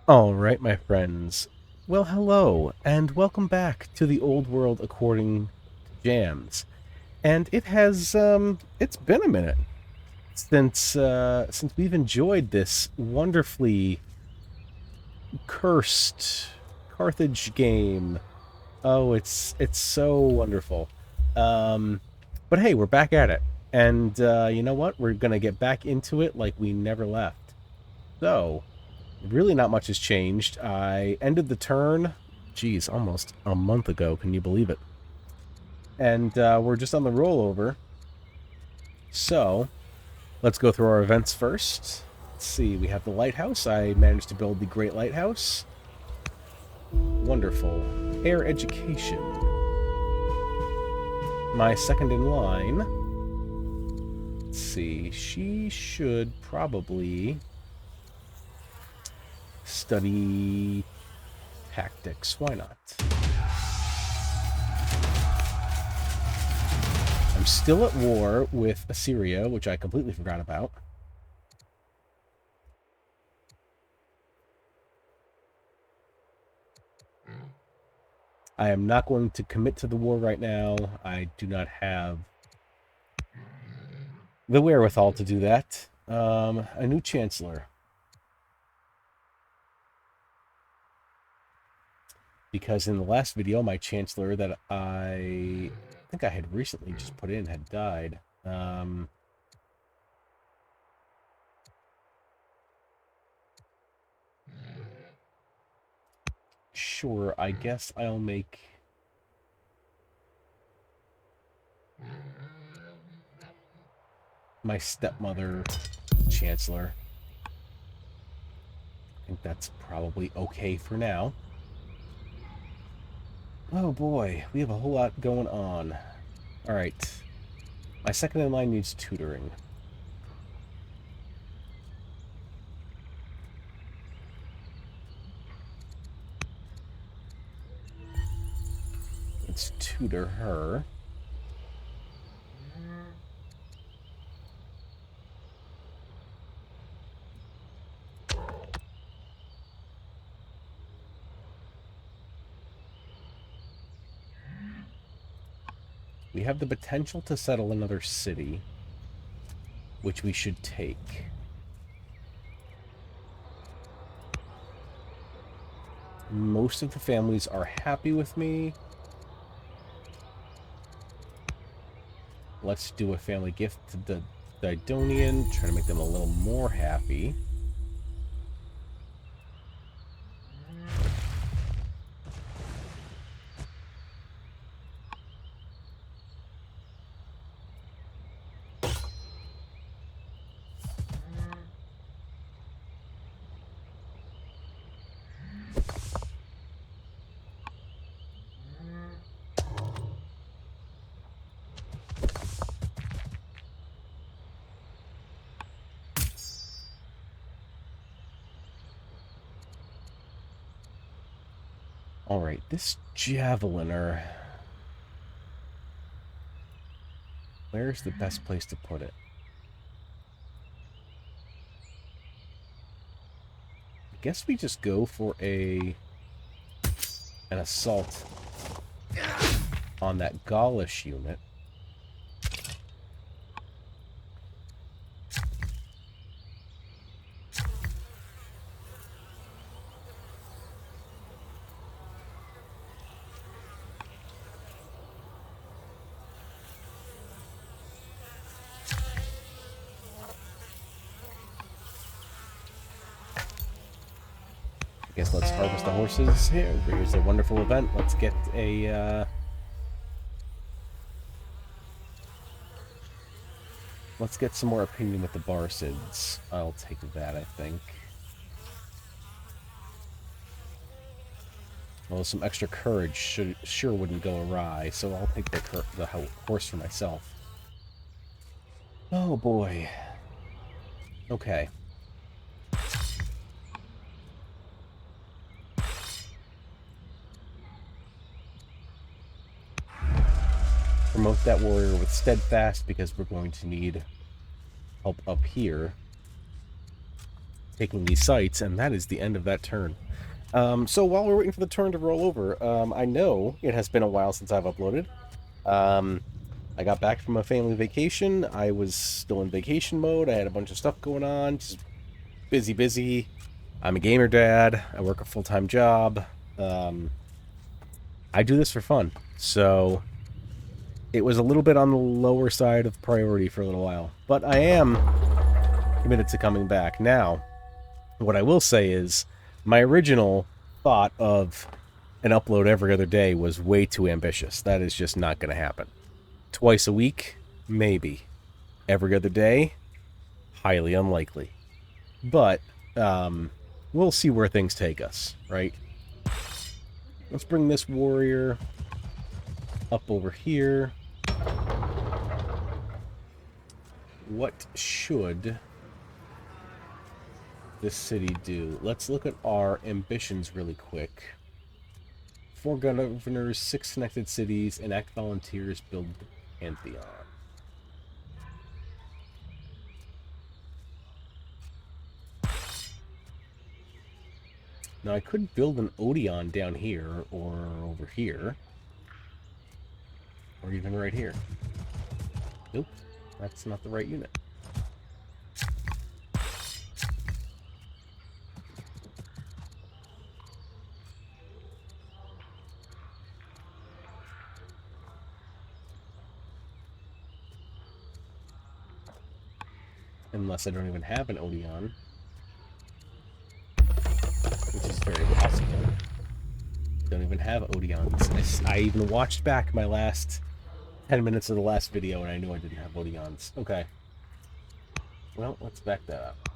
All right, my friends. Well, hello, and welcome back to the old world according to Jams. And it's been a minute since we've enjoyed this wonderfully cursed Carthage game. Oh, it's so wonderful. Um, but hey, we're back at it, and you know what? We're gonna get back into it like we never left. So, really not much has changed. I ended the turn, geez, almost a month ago. Can you believe it? And we're just on the rollover. So, let's go through our events first. Let's see, we have the lighthouse. I managed to build the Great Lighthouse. Wonderful. Air education. My second in line. Let's see, she should probably study tactics. Why not? I'm still at war with Assyria, which I completely forgot about. I am not going to commit to the war right now. I do not have the wherewithal to do that. A new chancellor. Because in the last video, my chancellor that I think I had recently just put in had died. Sure, I guess I'll make my stepmother chancellor. I think that's probably okay for now. Oh boy, we have a whole lot going on. Alright. My second in line needs tutoring. Let's tutor her. We have the potential to settle another city, which we should take. Most of the families are happy with me. Let's do a family gift to the Didonian, try to make them a little more happy. Alright, this javeliner. Where's the best place to put it? I guess we just go for an assault on that Gaulish unit. Guess let's harvest the horses here. Here's a wonderful event. Let's get a let's get some more opinion with the Barcids. I'll take that, I think. Well, some extra courage sure wouldn't go awry, so I'll take the horse for myself. Oh boy. Okay. Promote that warrior with steadfast because we're going to need help up here. taking these sites, and that is the end of that turn. So while we're waiting for the turn to roll over, I know it has been a while since I've uploaded. I got back from a family vacation. I was still in vacation mode. I had a bunch of stuff going on, just busy. I'm a gamer dad. I work a full-time job. I do this for fun. So it was a little bit on the lower side of priority for a little while. But I am committed to coming back. Now, what I will say is my original thought of an upload every other day was way too ambitious. That is just not going to happen. Twice a week? Maybe. Every other day? Highly unlikely. But we'll see where things take us, right? Let's bring this warrior up over here. What should this city do? Let's look at our ambitions really quick. 4 governors, 6 connected cities, enact volunteers, build the Pantheon. Now I could build an Odeon down here, or over here. Or even right here. Nope, that's not the right unit. Unless I don't even have an Odeon. Which is very possible. Don't even have Odeons. I even watched back my last 10 minutes of the last video and I knew I didn't have Odeons. Okay. Well, let's back that up.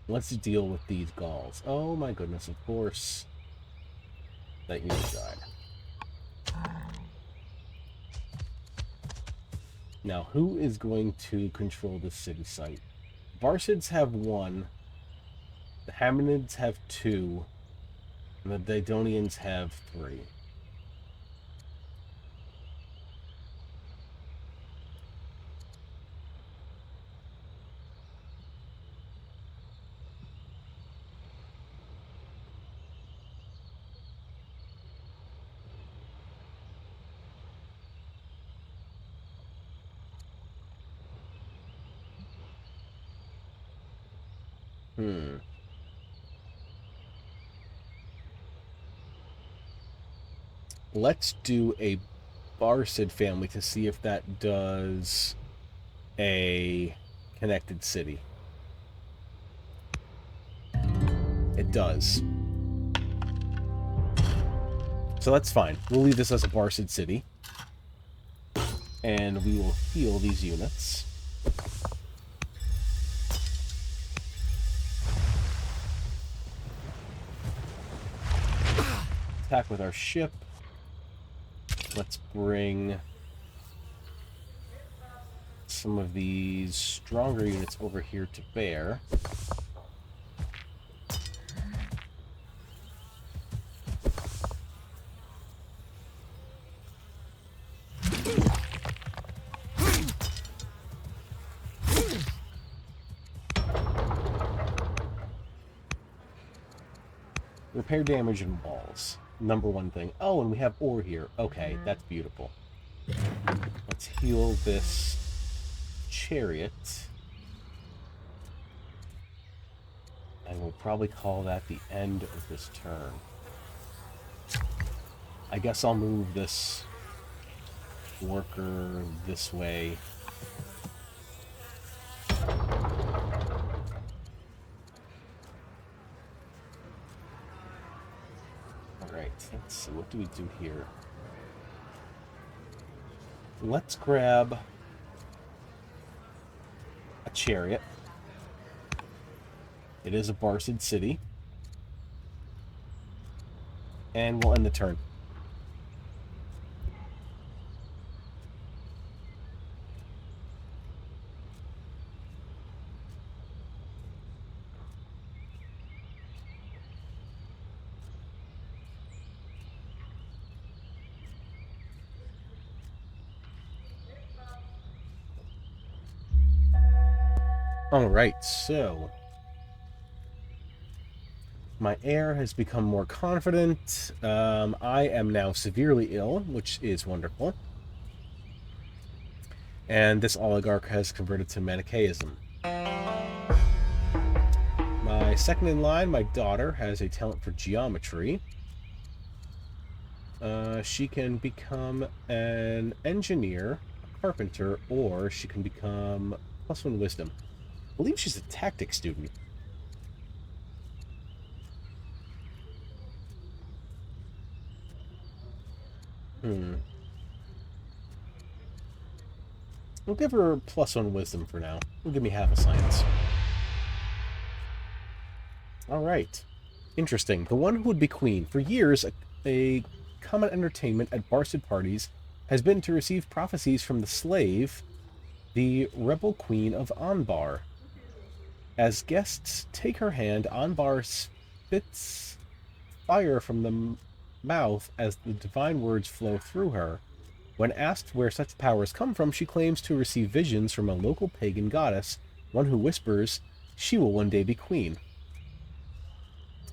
Let's deal with these Gauls. Oh my goodness, of course. That unit died. Now, who is going to control this city site? Barcids have 1. The Hamonids have 2. And the Didonians have 3. Let's do a Barcid family to see if that does a connected city. It does. So that's fine. We'll leave this as a Barcid city. And we will heal these units. Attack with our ship. Let's bring some of these stronger units over here to bear. Repair damage and walls. Number 1 thing. Oh, and we have ore here. Okay, that's beautiful. Let's heal this chariot. And we'll probably call that the end of this turn. I guess I'll move this worker this way. Let's see, what do we do here? Let's grab a chariot. It is a Barcid city. And we'll end the turn. Alright, so my heir has become more confident. I am now severely ill, which is wonderful. And this oligarch has converted to Manichaeism. My second in line, my daughter, has a talent for geometry. She can become an engineer, a carpenter, or she can become +1 wisdom. I believe she's a tactics student. We'll give her +1 wisdom for now. We'll give me half a science. Alright. Interesting. The one who would be queen. For years, a common entertainment at Barcid parties has been to receive prophecies from the slave, the rebel queen of Anbar. As guests take her hand, Anbar spits fire from the mouth as the divine words flow through her. When asked where such powers come from, she claims to receive visions from a local pagan goddess, one who whispers she will one day be queen.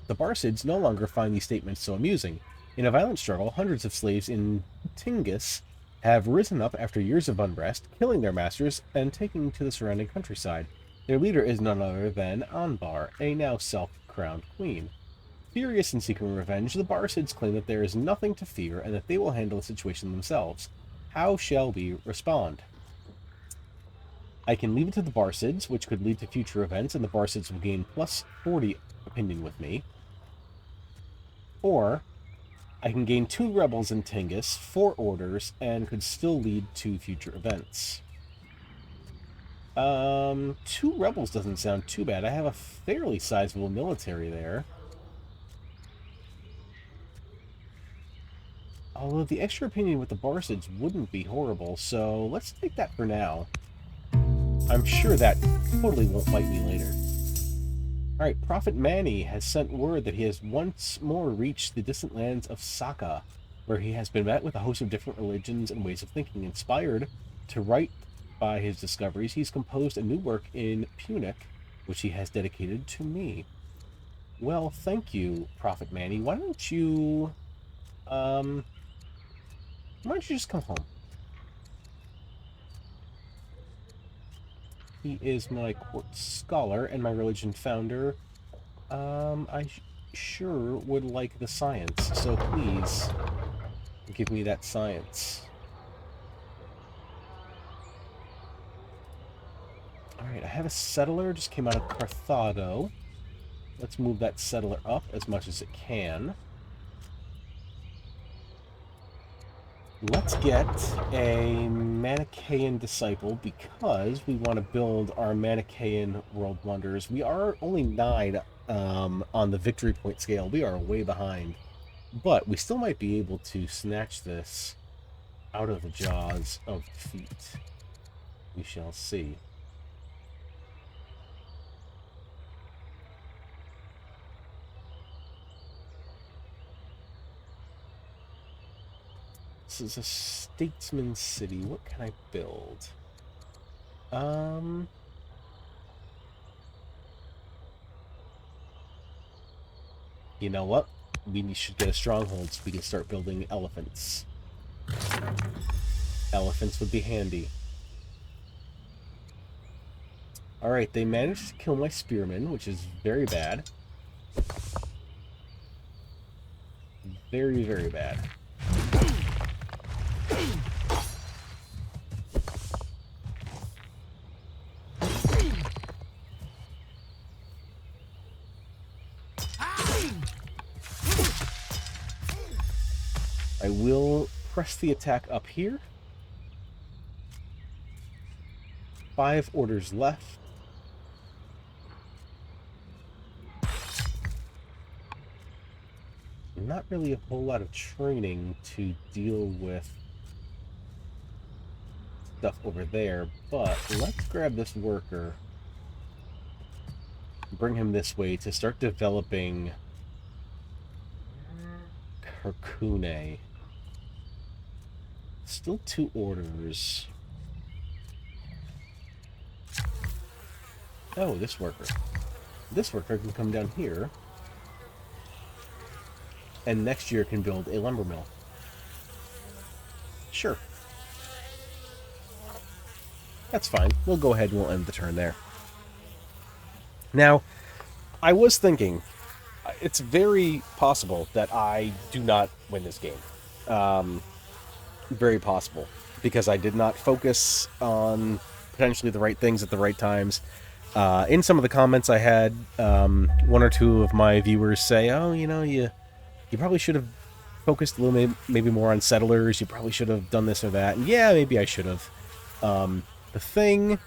The Barcids no longer find these statements so amusing. In a violent struggle, hundreds of slaves in Tingis have risen up after years of unrest, killing their masters and taking to the surrounding countryside. Their leader is none other than Anbar, a now self-crowned queen. Furious and seeking revenge, the Barcids claim that there is nothing to fear and that they will handle the situation themselves. How shall we respond? I can leave it to the Barcids, which could lead to future events, and the Barcids will gain +40 opinion with me. Or I can gain 2 rebels in Tingis, 4 orders, and could still lead to future events. 2 rebels doesn't sound too bad. I have a fairly sizable military there. Although the extra opinion with the Barcids wouldn't be horrible, so let's take that for now. I'm sure that totally won't bite me later. Alright, Prophet Manny has sent word that he has once more reached the distant lands of Saka, where he has been met with a host of different religions and ways of thinking. Inspired to write by his discoveries, he's composed a new work in Punic, which he has dedicated to me. Well, thank you, Prophet Manny. Why don't you just come home? He is my court scholar and my religion founder. I sure would like the science, so please give me that science. Alright, I have a settler, just came out of Carthage. Let's move that settler up as much as it can. Let's get a Manichaean disciple because we want to build our Manichaean world wonders. We are only 9 on the victory point scale. We are way behind. But we still might be able to snatch this out of the jaws of defeat. We shall see. This is a statesman city. What can I build? You know what? We should get a stronghold so we can start building elephants. Elephants would be handy. Alright, they managed to kill my spearman, which is very bad. Very, very bad. I will press the attack up here. 5 orders left. Not really a whole lot of training to deal with stuff over there, but let's grab this worker, bring him this way to start developing Karkune. Still 2 orders. Oh, this worker. This worker can come down here, and next year can build a lumber mill. Sure. That's fine. We'll go ahead and we'll end the turn there. Now, I was thinking, it's very possible that I do not win this game. Very possible. Because I did not focus on potentially the right things at the right times. In some of the comments I had, one or two of my viewers say, oh, you probably should have focused a little maybe more on settlers. You probably should have done this or that. And yeah, maybe I should have. The thing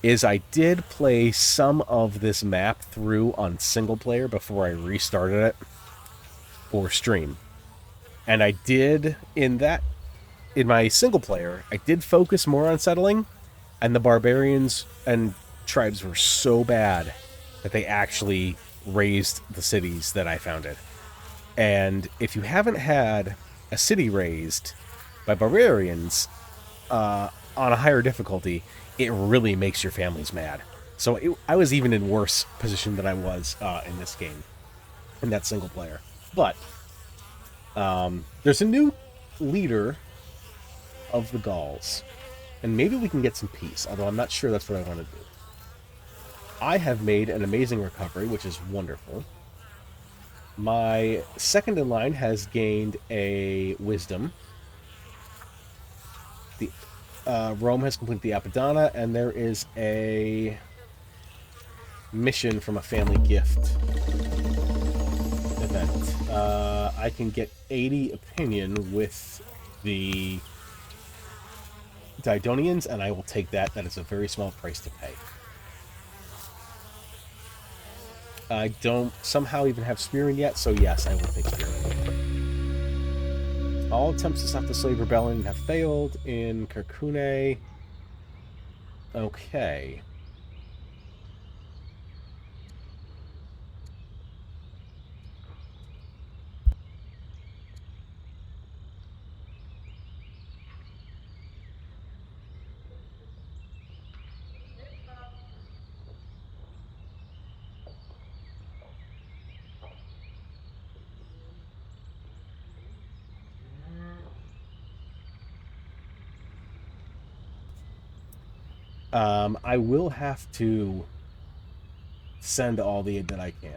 is, I did play some of this map through on single player before I restarted it for stream. And I did, in my single player, I did focus more on settling, and the barbarians and tribes were so bad that they actually raised the cities that I founded. And if you haven't had a city raised by barbarians on a higher difficulty, it really makes your families mad. So I was even in worse position than I was in this game, in that single player. But there's a new leader of the Gauls, and maybe we can get some peace, although I'm not sure that's what I want to do. I have made an amazing recovery, which is wonderful. My second in line has gained a wisdom. The Rome has completed the Apadana, and there is a mission from a family gift event. I can get 80 opinion with the Didonians, and I will take that. That is a very small price to pay. I don't somehow even have spearing yet, so yes, I will take spearing. All attempts to stop the slave rebellion have failed in Kirkune. Okay. I will have to send all the aid that I can.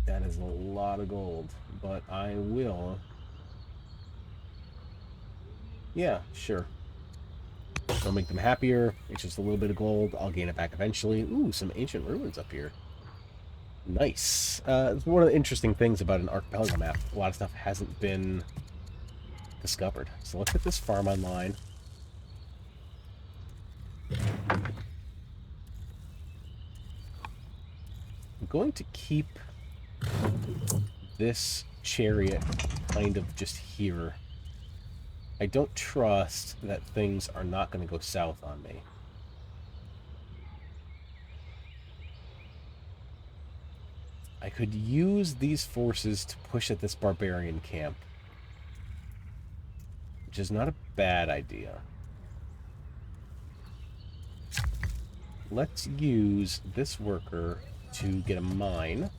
That is a lot of gold, but I will. Yeah, sure. It'll make them happier. It's just a little bit of gold. I'll gain it back eventually. Ooh, some ancient ruins up here. Nice. It's one of the interesting things about an archipelago map. A lot of stuff hasn't been discovered. So let's get this farm online. I'm going to keep this chariot kind of just here. I don't trust that things are not going to go south on me. I could use these forces to push at this barbarian camp, which is not a bad idea. Let's use this worker to get a mine.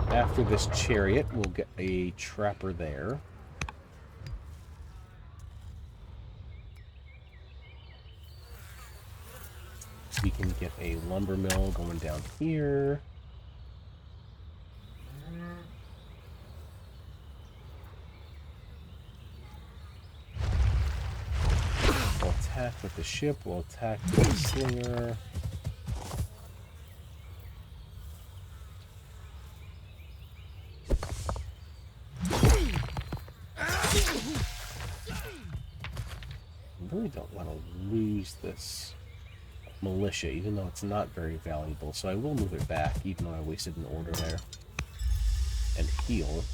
After this chariot, we'll get a trapper there. We can get a lumber mill going down here. We'll attack with the ship. We'll attack with the slinger. I really don't want to lose this militia, even though it's not very valuable, so I will move it back, even though I wasted an order there. And heal.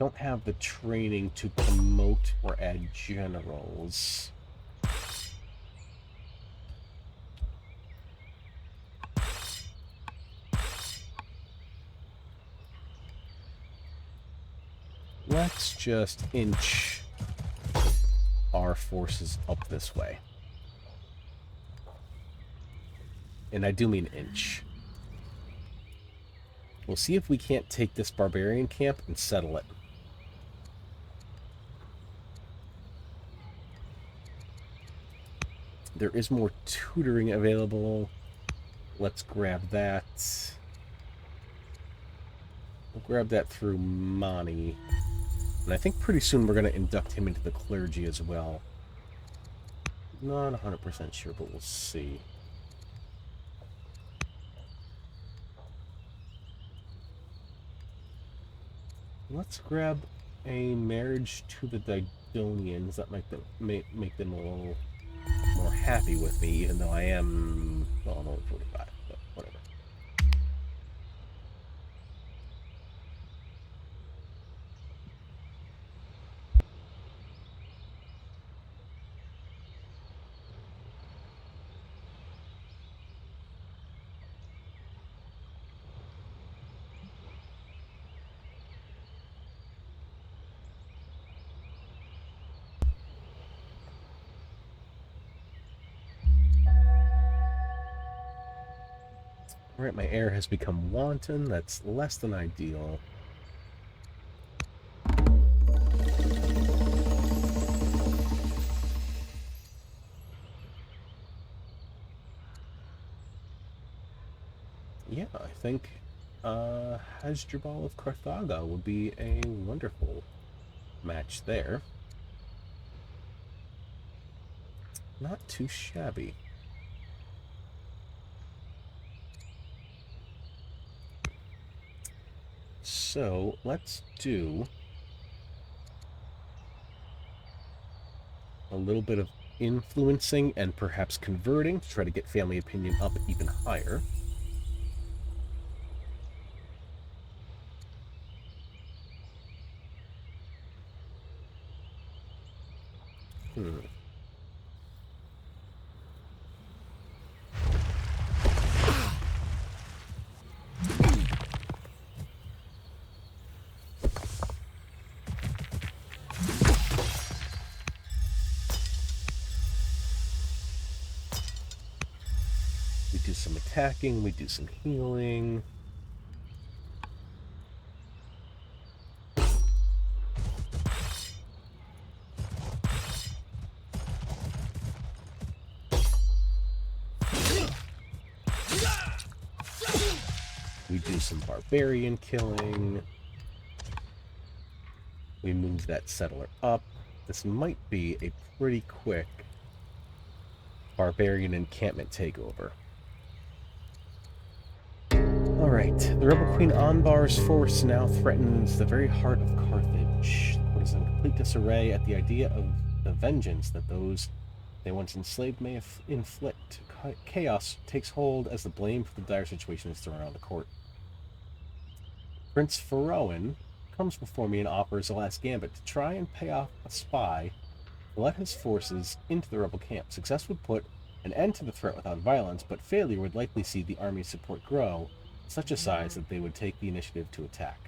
don't have the training to promote or add generals. Let's just inch our forces up this way. And I do mean inch. We'll see if we can't take this barbarian camp and settle it. There is more tutoring available. Let's grab that. We'll grab that through Mani. And I think pretty soon we're going to induct him into the clergy as well. Not 100% sure, but we'll see. Let's grab a marriage to the Didonians. That might make them a little more happy with me, even though I am... well, I'm only 45, but whatever. Alright, my heir has become wanton. That's less than ideal. Yeah, I think Hasdrubal of Carthago would be a wonderful match there. Not too shabby. So, let's do a little bit of influencing and perhaps converting to try to get family opinion up even higher. We do some attacking, we do some healing. We do some barbarian killing. We move that settler up. This might be a pretty quick barbarian encampment takeover. Alright, the Rebel Queen Anbar's force now threatens the very heart of Carthage. What is in complete disarray at the idea of the vengeance that those they once enslaved may inflict. Chaos takes hold as the blame for the dire situation is thrown around the court. Prince Faroan comes before me and offers a last gambit to try and pay off a spy to let his forces into the rebel camp. Success would put an end to the threat without violence, but failure would likely see the army's support grow to such a size that they would take the initiative to attack.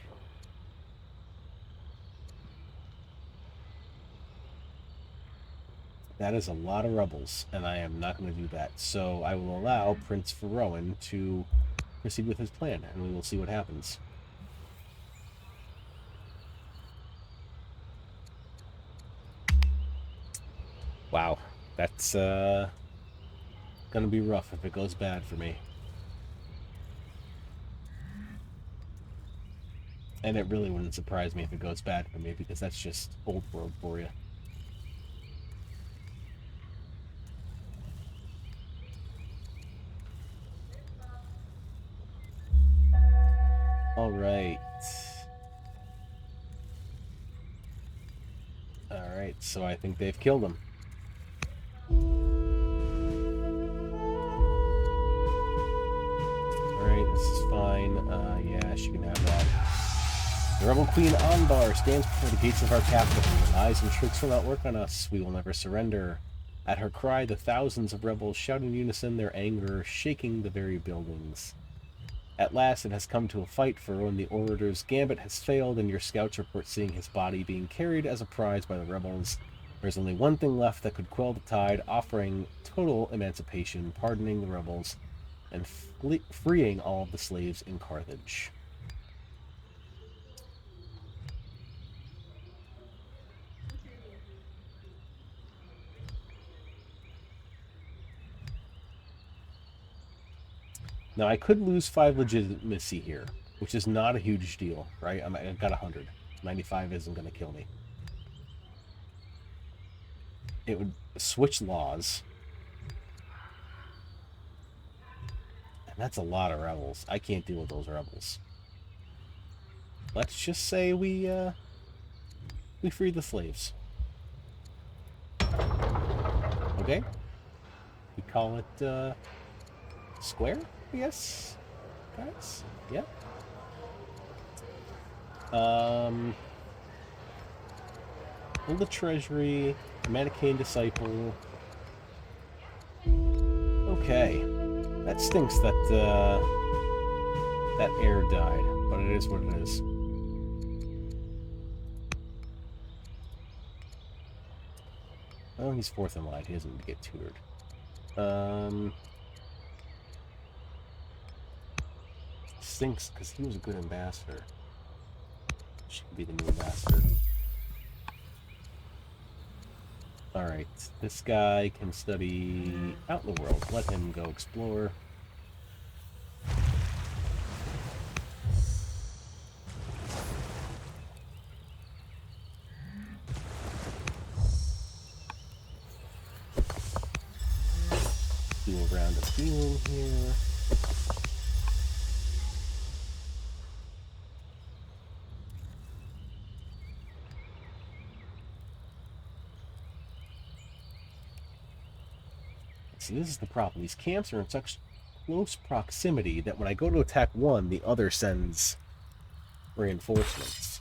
That is a lot of rebels, and I am not going to do that. So I will allow Prince Faroan to proceed with his plan, and we will see what happens. Wow, that's gonna be rough if it goes bad for me. And it really wouldn't surprise me if it goes bad for me, because that's just old world for you. Alright. Alright, so I think they've killed him. Alright, this is fine. Yeah, she can have that. The rebel queen Anbar stands before the gates of our capital. Her lies and tricks will not work on us. We will never surrender. At her cry, the thousands of rebels shout in unison, their anger shaking the very buildings. At last, it has come to a fight, for when the orator's gambit has failed and your scouts report seeing his body being carried as a prize by the rebels, there's only one thing left that could quell the tide, offering total emancipation, pardoning the rebels, and freeing all of the slaves in Carthage. Now, I could lose 5 legitimacy here, which is not a huge deal, right? I've got 100. 95 isn't going to kill me. It would switch laws. And that's a lot of rebels. I can't deal with those rebels. Let's just say we free the slaves. Okay? We call it, square, I guess? Guys? Yeah. Hold the treasury, Manichaean disciple. Okay. That stinks that, that heir died, but it is what it is. Oh, he's 4th in line. He doesn't get tutored. Stinks because he was a good ambassador. Should be the new ambassador. Alright, this guy can study out in the world. Let him go explore. Do a round of healing here. See, this is the problem. These camps are in such close proximity that when I go to attack one, the other sends reinforcements.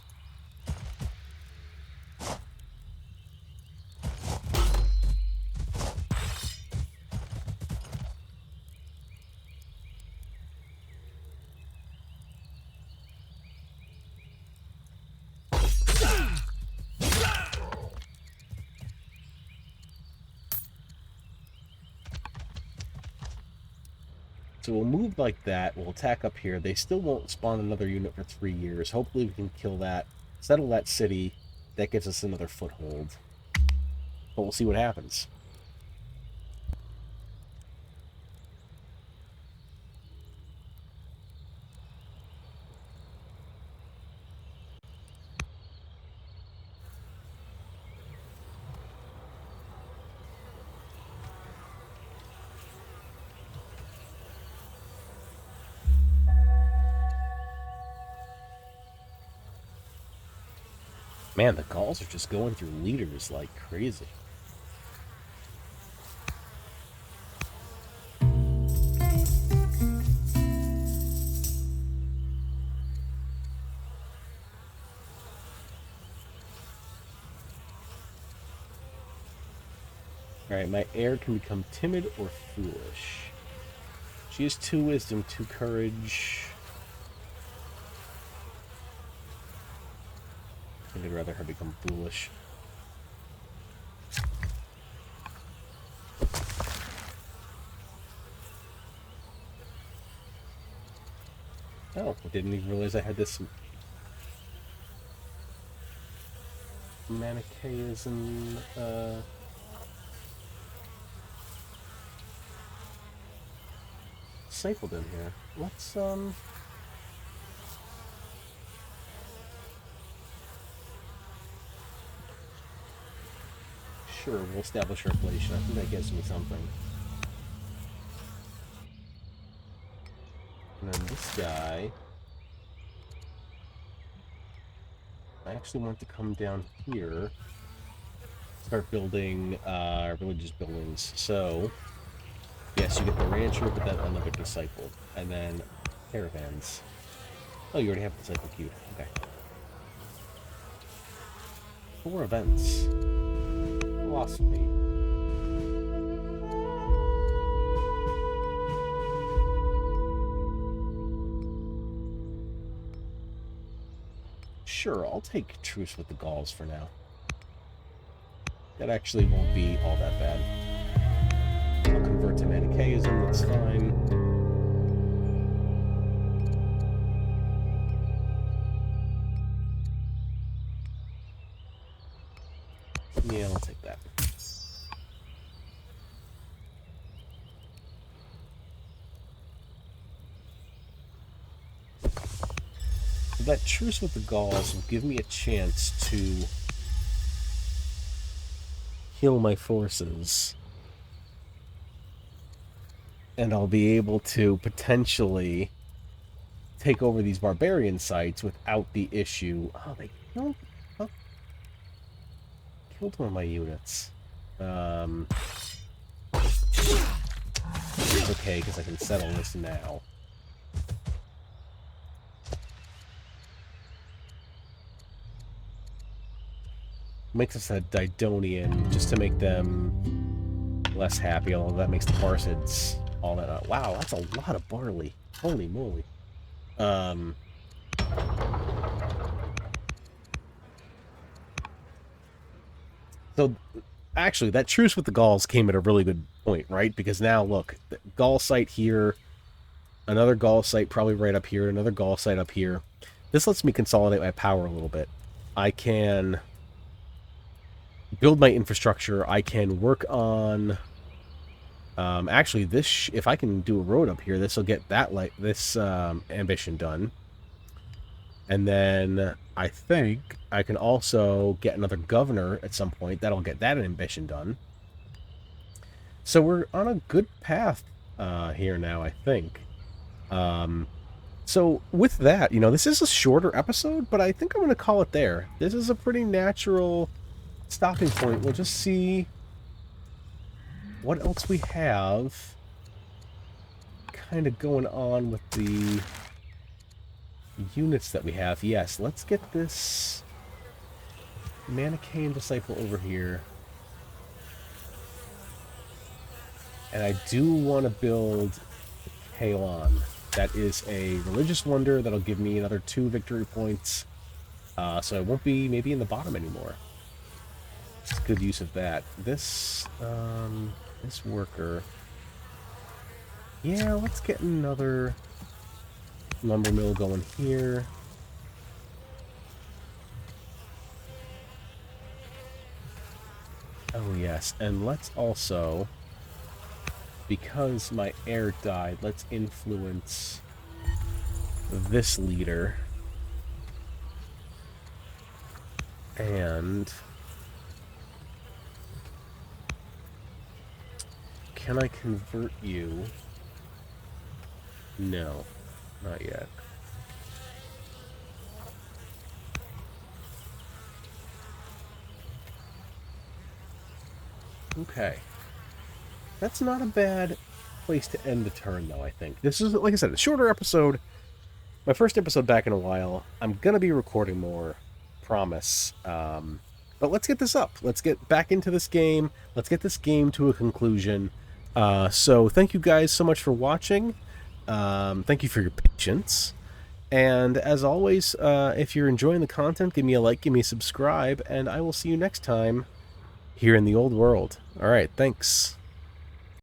So we'll move like that, we'll attack up here. They still won't spawn another unit for 3 years. Hopefully we can kill that, settle that city. That gives us another foothold. But we'll see what happens. Man, the Gauls are just going through leaders like crazy. Alright, my heir can become timid or foolish. She has 2 wisdom, 2 courage. I think I'd rather her become foolish. Oh, I didn't even realize I had this Manichaeism, discipled in here. Let's, sure, we'll establish revelation. I think that gives me something. And then this guy, I actually want to come down here, start building our village's buildings. So, yes, you get the rancher, but then another disciple, and then caravans. Oh, you already have disciple queued. Okay. 4 events. Philosophy. Sure, I'll take truce with the Gauls for now. That actually won't be all that bad. I'll convert to Manichaeism, that's fine. Yeah, I'll take that. That truce with the Gauls will give me a chance to heal my forces. And I'll be able to potentially take over these barbarian sites without the issue. Oh, they killed one of my units. It's okay, because I can settle this now. Makes us a Didonian just to make them less happy, although that makes the Parsids all that. Wow, that's a lot of barley. Holy moly. So, actually, that truce with the Gauls came at a really good point, right? Because now, look, the Gaul site here, another Gaul site probably right up here, another Gaul site up here. This lets me consolidate my power a little bit. I can build my infrastructure. I can work on... actually, this if I can do a road up here, this will get that this ambition done. And then I think I can also get another governor at some point. That'll get that ambition done. So we're on a good path here now, I think. So with that, you know, this is a shorter episode, but I think I'm going to call it there. This is a pretty natural stopping point. We'll just see what else we have kind of going on with the units that we have. Yes, let's get this Manichaean Disciple over here. And I do want to build Kalon. That is a religious wonder that'll give me another 2 victory points. So I won't be maybe in the bottom anymore. It's good use of that. This worker. Yeah, let's get another lumber mill going here. Oh yes, and let's also, because my heir died, let's influence this leader. And can I convert you? No, not yet. Okay. That's not a bad place to end the turn, though, I think. This is, like I said, a shorter episode. My first episode back in a while. I'm going to be recording more, promise. But let's get this up. Let's get back into this game. Let's get this game to a conclusion. So thank you guys so much for watching. Thank you for your patience. And as always, if you're enjoying the content, give me a like, give me a subscribe, and I will see you next time here in the old world. All right, thanks.